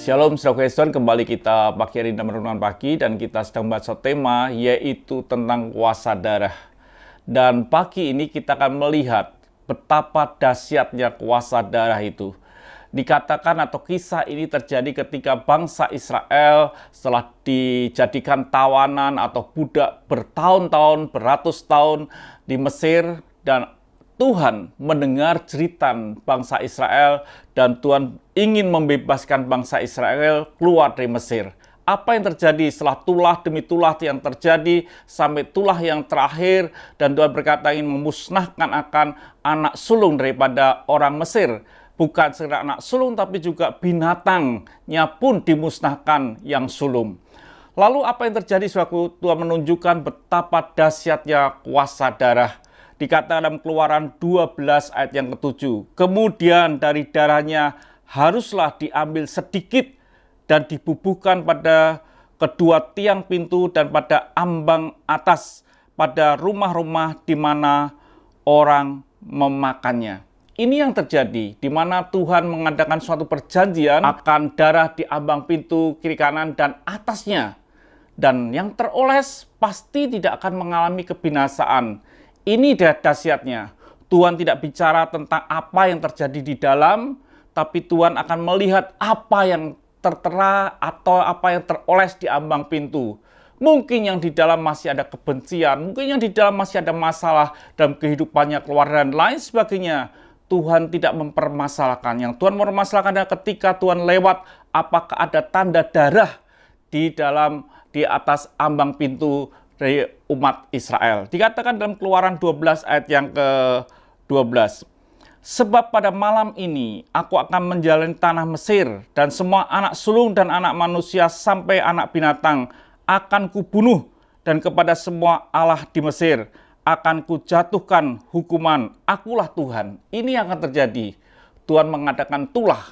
Shalom, saudara Kristen, kembali kita pagi hari dalam renungan pagi dan kita sedang membahas tema yaitu tentang kuasa darah. Dan pagi ini kita akan melihat betapa dahsyatnya kuasa darah itu. Dikatakan atau kisah ini terjadi ketika bangsa Israel setelah dijadikan tawanan atau budak bertahun-tahun, beratus tahun di Mesir, dan Tuhan mendengar jeritan bangsa Israel dan Tuhan ingin membebaskan bangsa Israel keluar dari Mesir. Apa yang terjadi setelah tulah demi tulah yang terjadi sampai tulah yang terakhir, dan Tuhan berkata ingin memusnahkan akan anak sulung daripada orang Mesir. Bukan sekedar anak sulung tapi juga binatangnya pun dimusnahkan yang sulung. Lalu apa yang terjadi sewaktu Tuhan menunjukkan betapa dahsyatnya kuasa darah. Dikatakan dalam Keluaran 12 ayat yang ke-7. Kemudian dari darahnya haruslah diambil sedikit dan dibubuhkan pada kedua tiang pintu dan pada ambang atas pada rumah-rumah di mana orang memakannya. Ini yang terjadi, di mana Tuhan mengadakan suatu perjanjian akan darah di ambang pintu kiri kanan dan atasnya. Dan yang teroles pasti tidak akan mengalami kebinasaan. Ini dahsyatnya. Tuhan tidak bicara tentang apa yang terjadi di dalam, tapi Tuhan akan melihat apa yang tertera atau apa yang teroles di ambang pintu. Mungkin yang di dalam masih ada kebencian, mungkin yang di dalam masih ada masalah dalam kehidupannya, keluarga dan lain sebagainya. Tuhan tidak mempermasalahkan. Yang Tuhan mempermasalahkan adalah ketika Tuhan lewat, apakah ada tanda darah di atas ambang pintu dari umat Israel. Dikatakan dalam Keluaran 12 ayat yang ke-12. Sebab pada malam ini aku akan menjalani tanah Mesir, dan semua anak sulung dan anak manusia sampai anak binatang akan kubunuh, dan kepada semua Allah di Mesir akan kujatuhkan hukuman. Akulah Tuhan. Ini yang akan terjadi. Tuhan mengadakan tulah.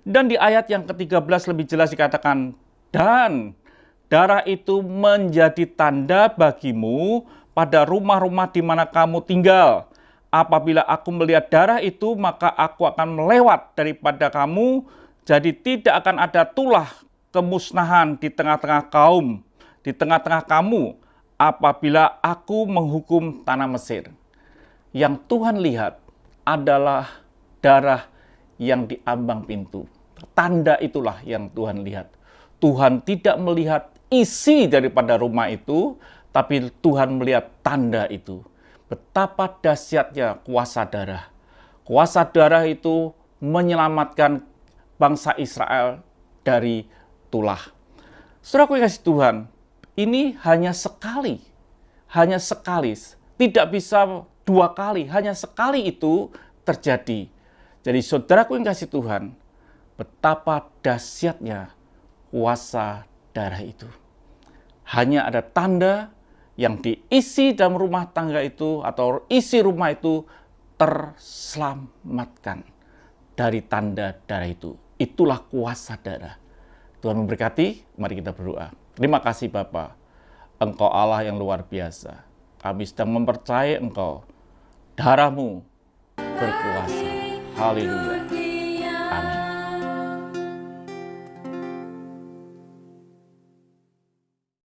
Dan di ayat yang ke-13 lebih jelas dikatakan, dan darah itu menjadi tanda bagimu pada rumah-rumah di mana kamu tinggal. Apabila aku melihat darah itu, maka aku akan melewat daripada kamu. Jadi tidak akan ada tulah kemusnahan di tengah-tengah kaum, di tengah-tengah kamu, apabila aku menghukum tanah Mesir. Yang Tuhan lihat adalah darah yang di ambang pintu. Tanda itulah yang Tuhan lihat. Tuhan tidak melihat isi daripada rumah itu, tapi Tuhan melihat tanda itu. Betapa dahsyatnya kuasa darah. Kuasa darah itu menyelamatkan bangsa Israel dari tulah. Saudaraku yang kasih Tuhan, ini hanya sekali. Tidak bisa dua kali, hanya sekali itu terjadi. Jadi saudaraku yang kasih Tuhan, betapa dahsyatnya kuasa darah itu. Hanya ada tanda yang diisi dalam rumah tangga itu atau isi rumah itu terselamatkan dari tanda darah itu. Itulah kuasa darah. Tuhan memberkati, mari kita berdoa. Terima kasih Bapa, Engkau Allah yang luar biasa. Kami sedang mempercayai Engkau. Darah-Mu berkuasa. Haleluya.